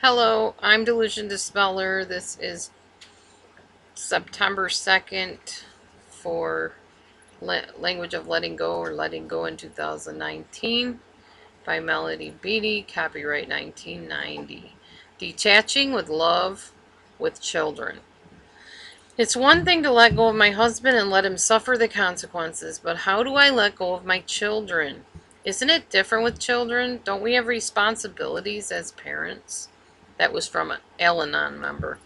Hello, I'm Delusion Dispeller. This is September 2nd for Language of Letting Go or Letting Go in 2019 by Melody Beattie, copyright 1990. Detaching with Love with Children. It's one thing to let go of my husband and let him suffer the consequences, but how do I let go of my children? Isn't it different with children? Don't we have responsibilities as parents? That was from an Al-Anon member.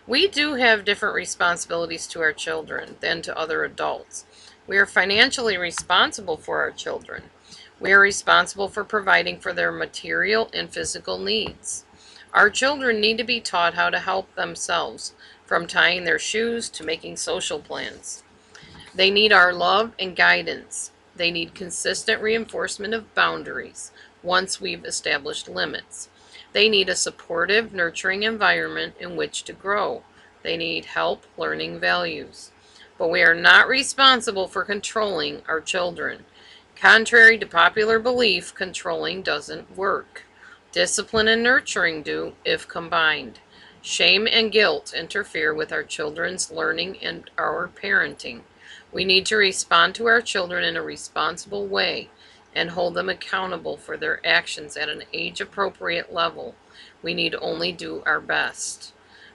We do have different responsibilities to our children than to other adults. We are financially responsible for our children. We are responsible for providing for their material and physical needs. Our children need to be taught how to help themselves, from tying their shoes to making social plans. They need our love and guidance. They need consistent reinforcement of boundaries once we've established limits. They need a supportive, nurturing environment in which to grow. They need help learning values. But we are not responsible for controlling our children. Contrary to popular belief, controlling doesn't work. Discipline and nurturing do, if combined. Shame and guilt interfere with our children's learning and our parenting. We need to respond to our children in a responsible way and hold them accountable for their actions at an age-appropriate level. We need only do our best.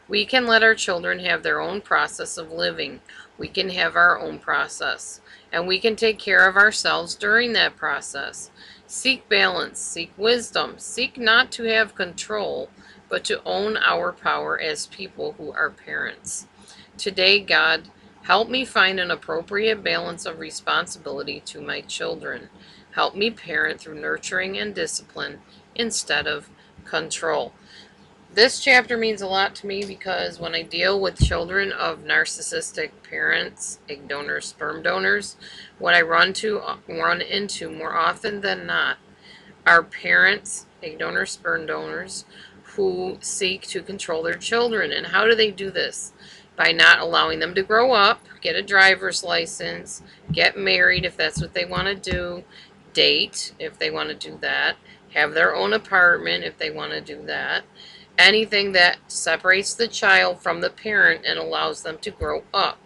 We can let our children have their own process of living. We can have our own process, and we can take care of ourselves during that process. Seek balance, seek wisdom, seek not to have control, but to own our power as people who are parents. Today, God, help me find an appropriate balance of responsibility to my children. Help me parent through nurturing and discipline instead of control. This chapter means a lot to me because when I deal with children of narcissistic parents, egg donors, sperm donors, what I run into more often than not are parents, egg donors, sperm donors, who seek to control their children. And how do they do this? By not allowing them to grow up, get a driver's license, get married if that's what they want to do, date if they want to do that, have their own apartment if they want to do that. Anything that separates the child from the parent and allows them to grow up.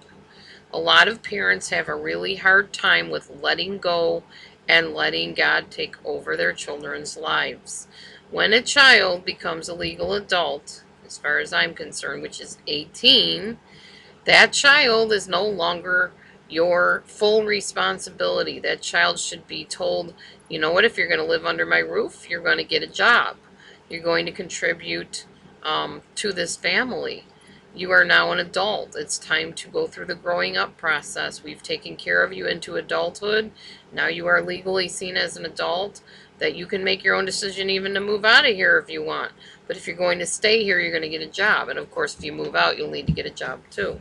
A lot of parents have a really hard time with letting go and letting God take over their children's lives. When a child becomes a legal adult, as far as I'm concerned, which is 18, that child is no longer your full responsibility. That child should be told, you know what, if you're going to live under my roof, you're going to get a job. You're going to contribute to this family. You are now an adult. It's time to go through the growing up process. We've taken care of you into adulthood. Now you are legally seen as an adult, that you can make your own decision even to move out of here if you want. But if you're going to stay here, you're going to get a job. And of course, if you move out, you'll need to get a job too.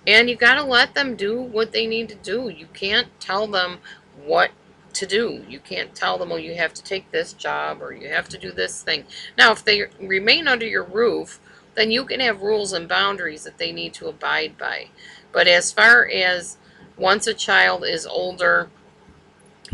And you got to let them do what they need to do. You can't tell them what to do. You can't tell them, oh, you have to take this job or you have to do this thing. Now, if they remain under your roof, then you can have rules and boundaries that they need to abide by. But as far as once a child is older,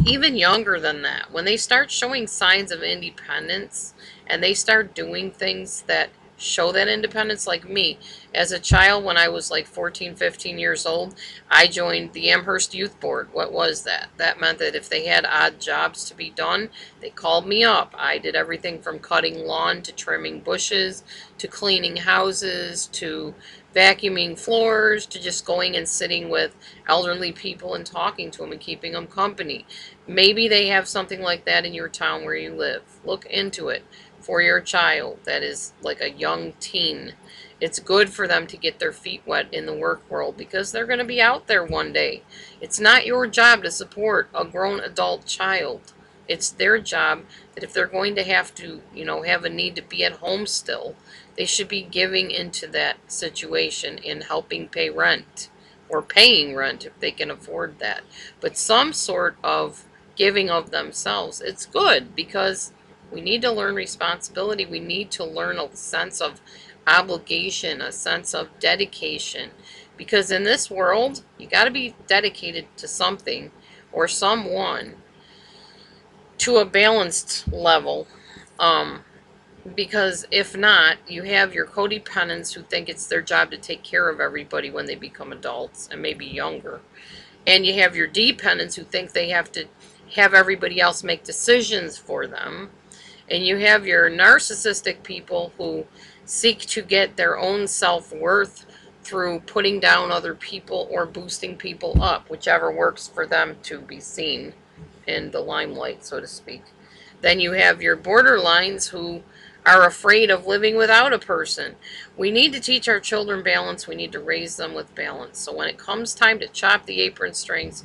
even younger than that, when they start showing signs of independence and they start doing things that show that independence, like me, as a child when I was like 14, 15 years old, I joined the Amherst Youth Board. What was that? That meant that if they had odd jobs to be done, they called me up. I did everything from cutting lawn to trimming bushes to cleaning houses to vacuuming floors to just going and sitting with elderly people and talking to them and keeping them company. Maybe they have something like that in your town where you live. Look into it for your child that is like a young teen. It's good for them to get their feet wet in the work world because they're going to be out there one day. It's not your job to support a grown adult child. It's their job that if they're going to have to, have a need to be at home still, they should be giving into that situation and helping pay rent or paying rent if they can afford that. But some sort of giving of themselves, it's good because we need to learn responsibility. We need to learn a sense of obligation, a sense of dedication. Because in this world, you got to be dedicated to something or someone to a balanced level. Because if not, you have your codependents who think it's their job to take care of everybody when they become adults and maybe younger. And you have your dependents who think they have to have everybody else make decisions for them. And you have your narcissistic people who seek to get their own self-worth through putting down other people or boosting people up, whichever works for them to be seen in the limelight, so to speak. Then you have your borderlines who are afraid of living without a person. We need to teach our children balance. We need to raise them with balance. So when it comes time to chop the apron strings,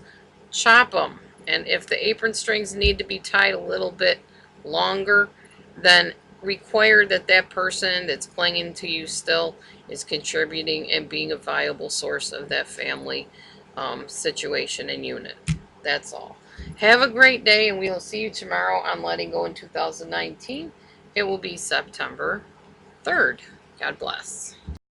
chop them. And if the apron strings need to be tied a little bit longer, then require that that person that's clinging to you still is contributing and being a viable source of that family situation and unit. That's all. Have a great day, and we will see you tomorrow on Letting Go in 2019. It will be September 3rd. God bless.